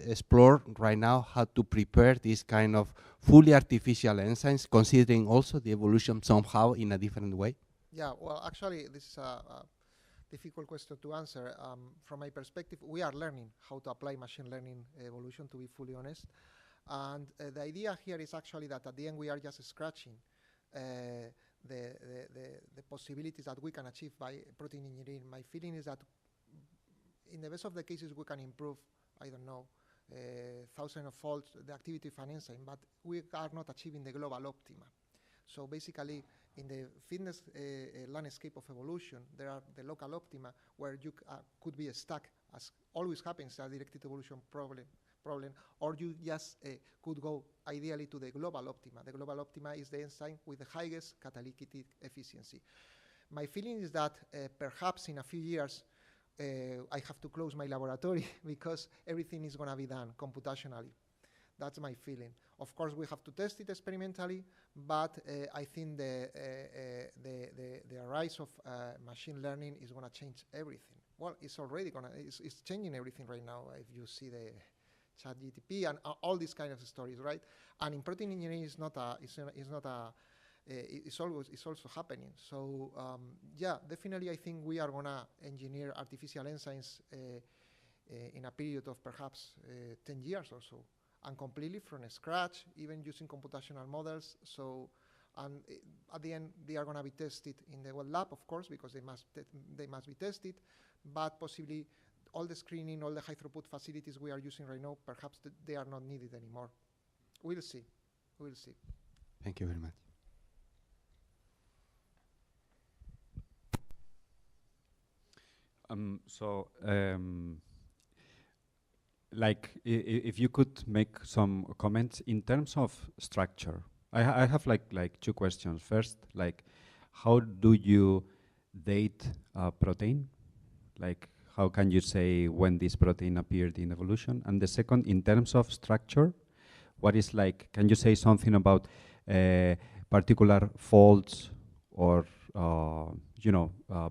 explore right now how to prepare this kind of fully artificial enzymes, considering also the evolution somehow in a different way? Yeah, well, actually, this is a difficult question to answer. From my perspective, we are learning how to apply machine learning evolution, to be fully honest. And the idea here is actually that at the end we are just scratching the possibilities that we can achieve by protein engineering. My feeling is that in the best of the cases we can improve, I don't know, thousands of folds the activity of an enzyme, but we are not achieving the global optima. So basically, in the fitness landscape of evolution, there are the local optima where you could be stuck, as always happens in a directed evolution problem, or you just could go ideally to the global optima. The global optima is the enzyme with the highest catalytic efficiency. My feeling is that perhaps in a few years I have to close my laboratory because everything is going to be done computationally. That's my feeling. Of course, we have to test it experimentally, but I think the rise of machine learning is going to change everything. Well, it's already it's changing everything right now. If you see the ChatGPT and all these kind of stories, right? And in protein engineering, it's also happening. So yeah, definitely, I think we are gonna engineer artificial enzymes in a period of perhaps 10 years or so, and completely from scratch, even using computational models. So, and at the end, they are gonna be tested in the lab, of course, because they must be tested, but possibly all the screening, all the high throughput facilities we are using right now, perhaps they are not needed anymore. We'll see. We'll see. Thank you very much. Like, if you could make some comments in terms of structure. I have like two questions. First, like, how do you date a protein? Like, how can you say when this protein appeared in evolution? And the second, in terms of structure, what is like, can you say something about particular faults or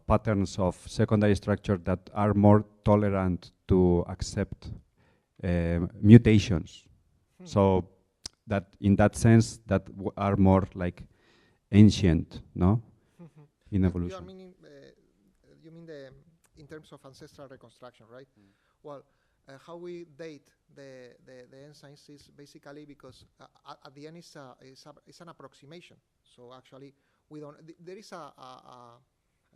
patterns of secondary structure that are more tolerant to accept mutations? So that in that sense, that are more like ancient, no? In evolution. You mean in terms of ancestral reconstruction, right? Well, how we date the enzymes is basically because at the end it's an approximation. So actually, we don't. There is a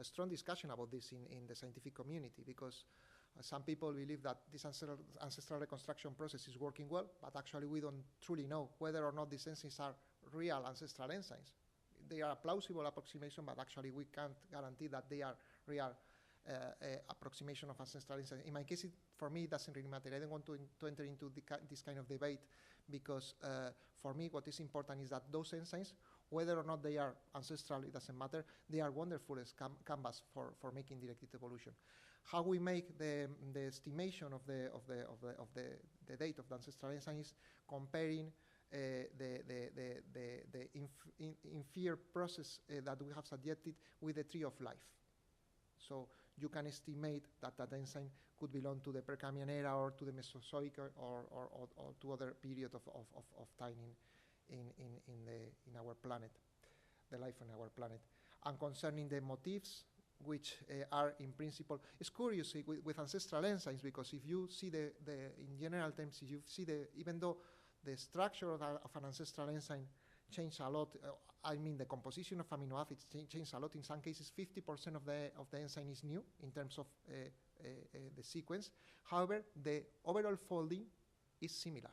strong discussion about this in the scientific community, because some people believe that this ancestral reconstruction process is working well, but actually we don't truly know whether or not these enzymes are real ancestral enzymes. They are a plausible approximation, but actually we can't guarantee that they are real approximation of ancestral enzymes. In my case, for me, it doesn't really matter. I don't want to enter into this kind of debate, because for me, what is important is that those enzymes, whether or not they are ancestral, it doesn't matter. They are wonderful as canvas for making directed evolution. How we make the estimation of the date of the ancestral enzyme is comparing the inferior process that we have subjected with the tree of life. So you can estimate that that enzyme could belong to the Precambrian era or to the Mesozoic or to other period of time in our planet, the life on our planet. And concerning the motifs, which are in principle, it's curious with ancestral enzymes, because if you see in general terms, if you see even though the structure of an ancestral enzyme change a lot, I mean the composition of amino acids change a lot. In some cases, 50% of the enzyme is new in terms of the sequence. However, the overall folding is similar.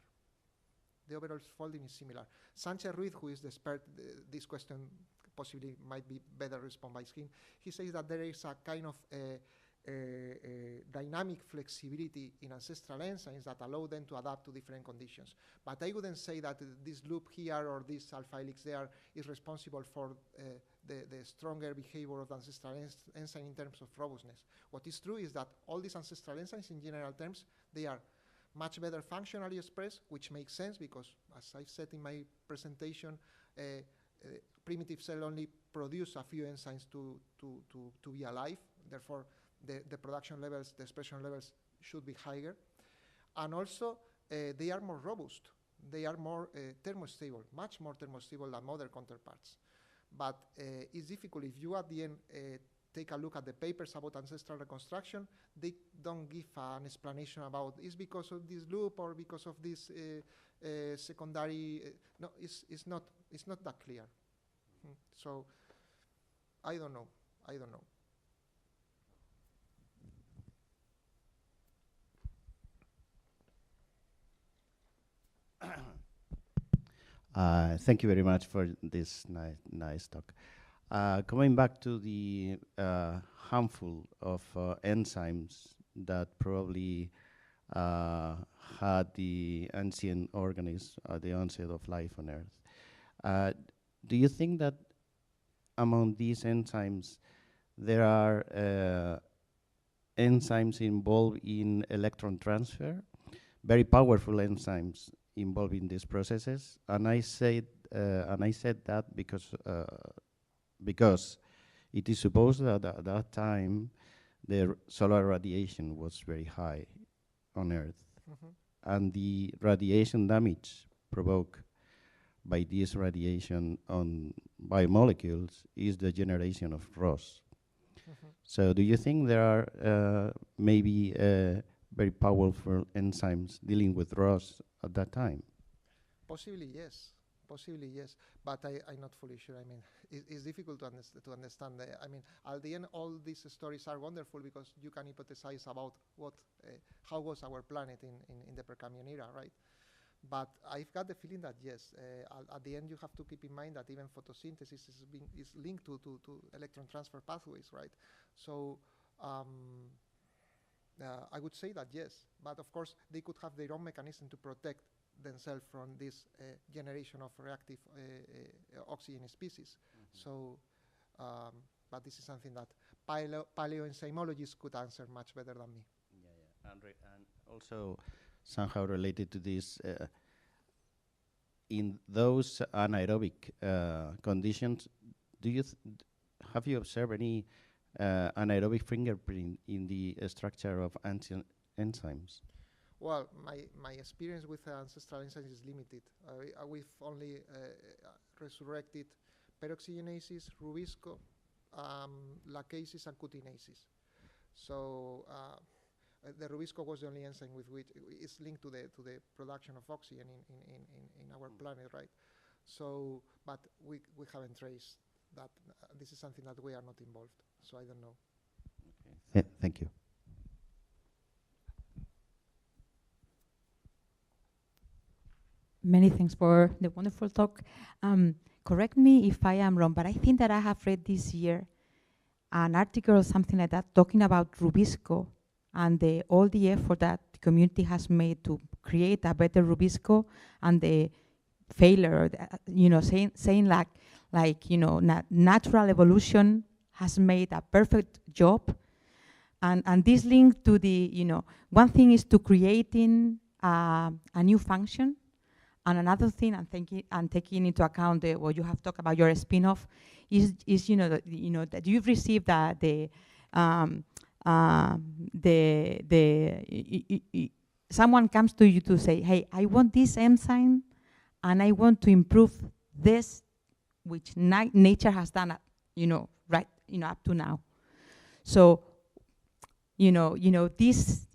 The overall folding is similar. Sanchez Ruiz, who is the expert, this question possibly might be better responded by him. He says that there is a kind of dynamic flexibility in ancestral enzymes that allow them to adapt to different conditions. But I wouldn't say that this loop here or this alpha helix there is responsible for the stronger behavior of the ancestral enzyme in terms of robustness. What is true is that all these ancestral enzymes, in general terms, they are much better functionally expressed, which makes sense because, as I said in my presentation, primitive cell only produce a few enzymes to be alive. therefore the production levels, the expression levels should be higher. And also, they are more robust. They are more thermostable, much more thermostable than other counterparts. But it's difficult if you at the end take a look at the papers about ancestral reconstruction, they don't give an explanation about it's because of this loop or because of this secondary. No, it's not that clear. So I don't know. Thank you very much for this nice talk. Coming back to the handful of enzymes that probably had the ancient organisms at the onset of life on Earth, do you think that among these enzymes there are enzymes involved in electron transfer, very powerful enzymes involved in these processes? And I said that because it is supposed that at that time the solar radiation was very high on Earth, and the radiation damage provoked by this radiation on biomolecules is the generation of ROS. So do you think there are maybe very powerful enzymes dealing with ROS at that time? Possibly yes, but I'm not fully sure. I mean, it's difficult to understand. I mean, at the end, all these stories are wonderful because you can hypothesize about how was our planet in the Precambrian era, right? But I've got the feeling that yes, at the end you have to keep in mind that even photosynthesis is linked to electron transfer pathways, right? So I would say that yes, but of course they could have their own mechanism to protect themselves from this generation of reactive oxygen species. So, but this is something that paleoenzymologists could answer much better than me. And also somehow related to this, in those anaerobic conditions, have you observed any anaerobic fingerprint in the structure of ancient enzymes? Well, my experience with ancestral enzymes is limited. We've only resurrected peroxygenases, rubisco, lacases, and cutinases. So the rubisco was the only enzyme with which is linked to the production of oxygen in our planet, right? So, but we haven't traced that. This is something that we are not involved. So I don't know. Okay. Thank you. Many thanks for the wonderful talk. Correct me if I am wrong, but I think that I have read this year an article or something like that talking about rubisco and all the effort that the community has made to create a better rubisco, and the failure, saying like natural evolution has made a perfect job, and this link to the one thing is to creating a new function. And another thing, and taking into account what you have talked about your spin-off, is that you've received someone comes to you to say, hey, I want this enzyme, and I want to improve this, which nature has done, up to now. So, this,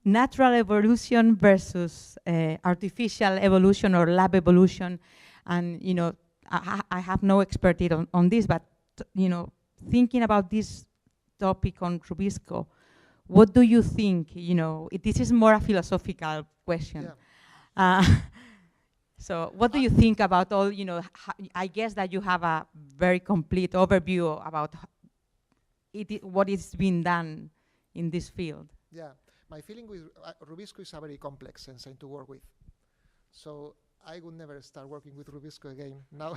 natural evolution versus artificial evolution or lab evolution, and I have no expertise on this, but thinking about this topic on rubisco, what do you think? This is more a philosophical question. Yeah. So what do you think about all? I guess that you have a very complete overview about what is being done in this field. Yeah. My feeling with rubisco is a very complex enzyme to work with. So I would never start working with rubisco again. Now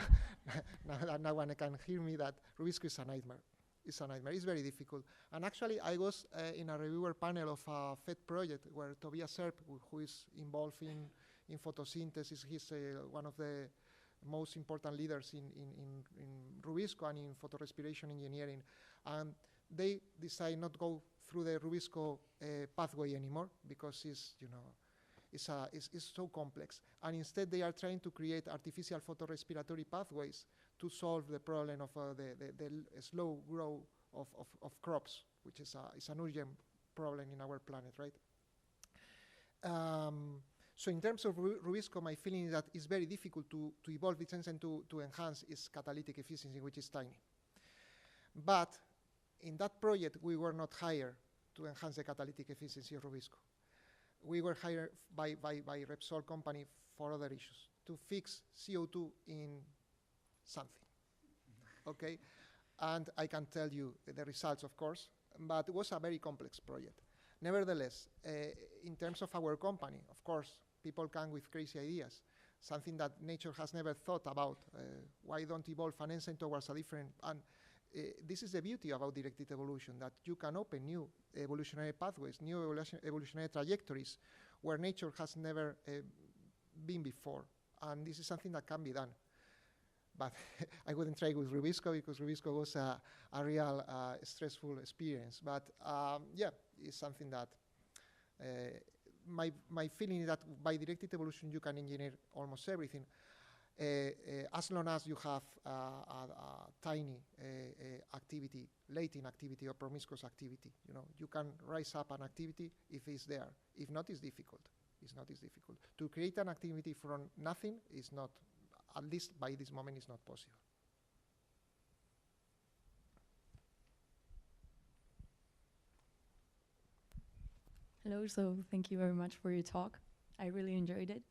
when I can hear me that rubisco is a nightmare. It's a nightmare. It's very difficult. And actually, I was in a reviewer panel of a FED project where Tobias Earp, who is involved in photosynthesis, he's one of the most important leaders in rubisco and in photorespiration engineering. And they decide not go through the Rubisco pathway anymore because it's so complex. And instead they are trying to create artificial photorespiratory pathways to solve the problem of the slow growth of crops, which is an urgent problem in our planet, right? So in terms of Rubisco, my feeling is that it's very difficult to evolve its enzyme to enhance its catalytic efficiency, which is tiny. But in that project, we were not hired to enhance the catalytic efficiency of Rubisco. We were hired by Repsol company for other issues, to fix CO2 in something, okay? And I can tell you the results, of course, but it was a very complex project. Nevertheless, in terms of our company, of course, people come with crazy ideas, something that nature has never thought about. Why don't evolve an enzyme towards a different, and this is the beauty about directed evolution, that you can open new evolutionary pathways, new evolutionary trajectories where nature has never been before. And this is something that can be done. But I wouldn't try with Rubisco because Rubisco was a real stressful experience. But yeah, it's something that my feeling is that by directed evolution you can engineer almost everything. As long as you have a tiny activity, latent activity or promiscuous activity, you can rise up an activity if it's there. If not, it's difficult. It's difficult. To create an activity from nothing is not, at least by this moment, is not possible. Hello, so thank you very much for your talk. I really enjoyed it.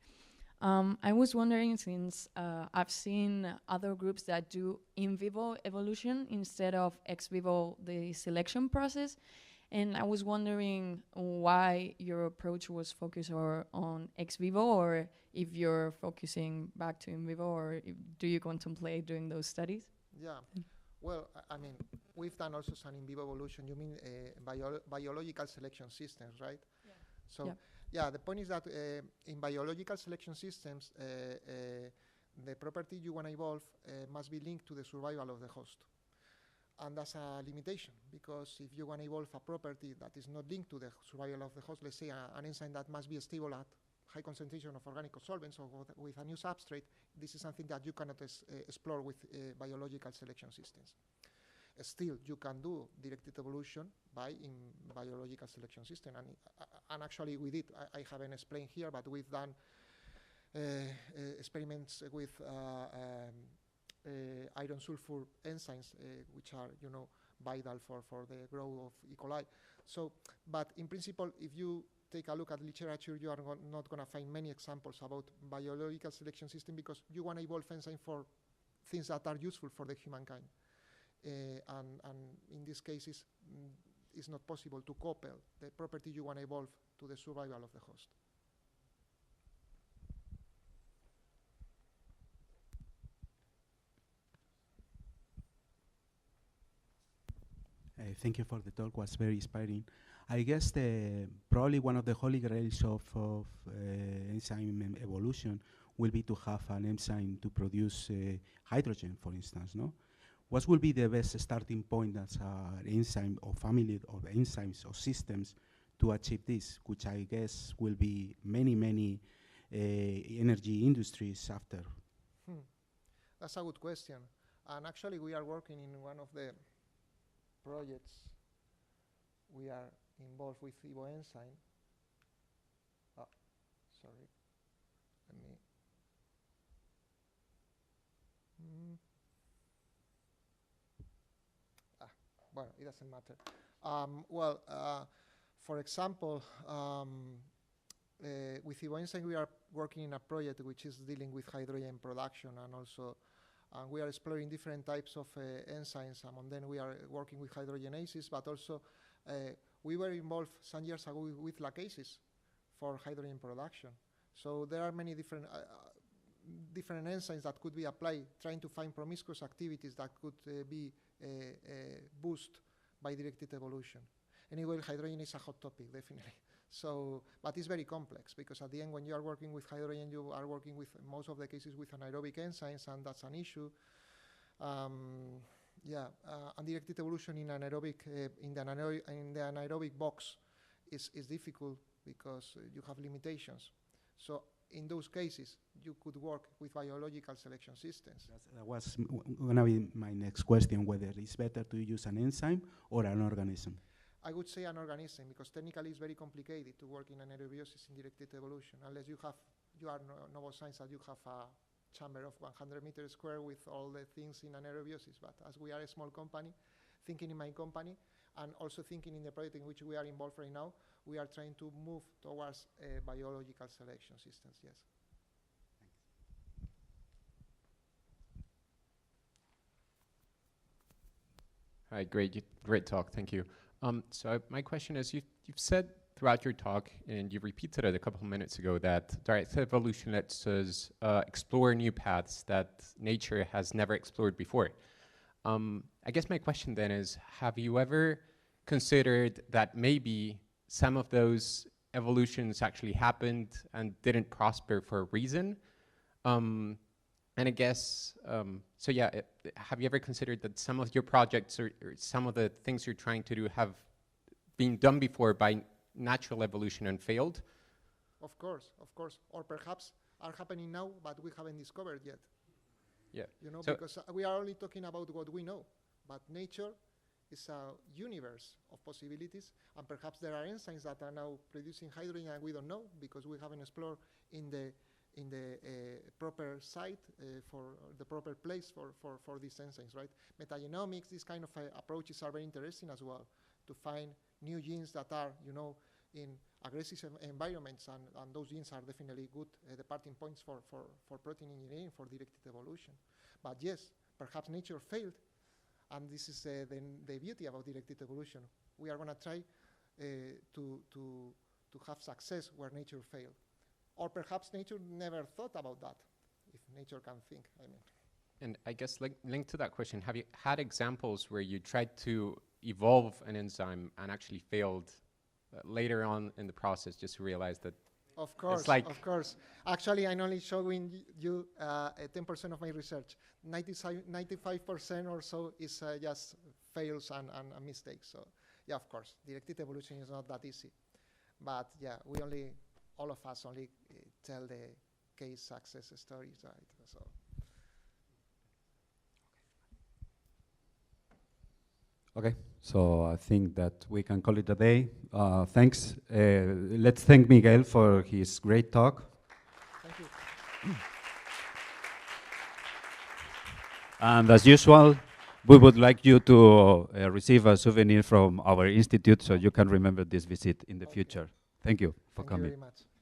I was wondering, since I've seen other groups that do in vivo evolution instead of ex vivo, the selection process, and I was wondering why your approach was focused on ex vivo, or if you're focusing back to in vivo, or do you contemplate doing those studies? Yeah, well, I mean, we've done also some in vivo evolution. You mean biological selection systems, right? Yeah. So. Yeah. Yeah, the point is that in biological selection systems, the property you want to evolve must be linked to the survival of the host. And that's a limitation, because if you want to evolve a property that is not linked to the survival of the host, let's say an enzyme that must be stable at high concentration of organic solvents or with a new substrate, this is something that you cannot explore with biological selection systems. Still, you can do directed evolution in biological selection system, and actually we did. I haven't explained here, but we've done experiments with iron sulfur enzymes, which are vital for the growth of E. coli. So, but in principle, if you take a look at literature, you are not going to find many examples about biological selection system, because you want to evolve enzyme for things that are useful for the humankind. And in this case, it's not possible to couple the property you want to evolve to the survival of the host. Thank you for the talk. It was very inspiring. I guess probably one of the holy grails of enzyme evolution will be to have an enzyme to produce hydrogen, for instance, no? What will be the best starting point as an enzyme or family of enzymes or systems to achieve this, which I guess will be many energy industries after? That's a good question. And actually, we are working in one of the projects. We are involved with Evo enzyme. Oh, sorry. Let me. Well, it doesn't matter. For example, with Evo enzyme, we are working in a project which is dealing with hydrogen production, and also we are exploring different types of enzymes. Among them, we are working with hydrogenases, but also we were involved some years ago with lacases for hydrogen production. So there are many different enzymes that could be applied, trying to find promiscuous activities that could be boosted by directed evolution. Anyway, hydrogen is a hot topic, definitely. So, but it's very complex, because at the end, when you are working with hydrogen, you are working with, most of the cases, with anaerobic enzymes, and that's an issue. Yeah, undirected evolution in anaerobic in the anaerobic box is difficult because you have limitations. So in those cases, you could work with biological selection systems. That was going to be my next question, whether it's better to use an enzyme or an organism. I would say an organism, because technically it's very complicated to work in anaerobiosis in directed evolution, unless you are novel science and you have a chamber of 100 meters square with all the things in anaerobiosis. But as we are a small company, thinking in my company, and also thinking in the project in which we are involved right now, we are trying to move towards biological selection systems, yes. Hi, great talk, thank you. So my question is, you've said throughout your talk, and you repeated it a couple of minutes ago, that directed evolution lets us explore new paths that nature has never explored before. I guess my question then is, have you ever considered that maybe some of those evolutions actually happened and didn't prosper for a reason? And I guess, so yeah, have you ever considered that some of your projects or some of the things you're trying to do have been done before by natural evolution and failed? Of course. Or perhaps are happening now, but we haven't discovered yet. Yeah. You know, so because we are only talking about what we know, but nature is a universe of possibilities, and perhaps there are enzymes that are now producing hydrogen and we don't know because we haven't explored in the proper site for the proper place for these enzymes, right? Metagenomics, these kind of approaches are very interesting as well, to find new genes that are, you know, in aggressive environments, and those genes are definitely good departing points for protein engineering, for directed evolution. But yes, perhaps nature failed, and this is the beauty about directed evolution. We are going to try to have success where nature failed. Or perhaps nature never thought about that, if nature can think, I mean. And I guess linked to that question, have you had examples where you tried to evolve an enzyme and actually failed later on in the process, just to realize that? Of course, of course. Actually, I'm only showing you 10% of my research. 95% or so is just fails and mistakes. So, yeah, of course, directed evolution is not that easy. But yeah, all of us only tell the case success stories, right? So. Okay, so I think that we can call it a day. Thanks. Let's thank Miguel for his great talk. Thank you. And as usual, we would like you to receive a souvenir from our institute so you can remember this visit in the future. Thank you for coming. Thank you very much.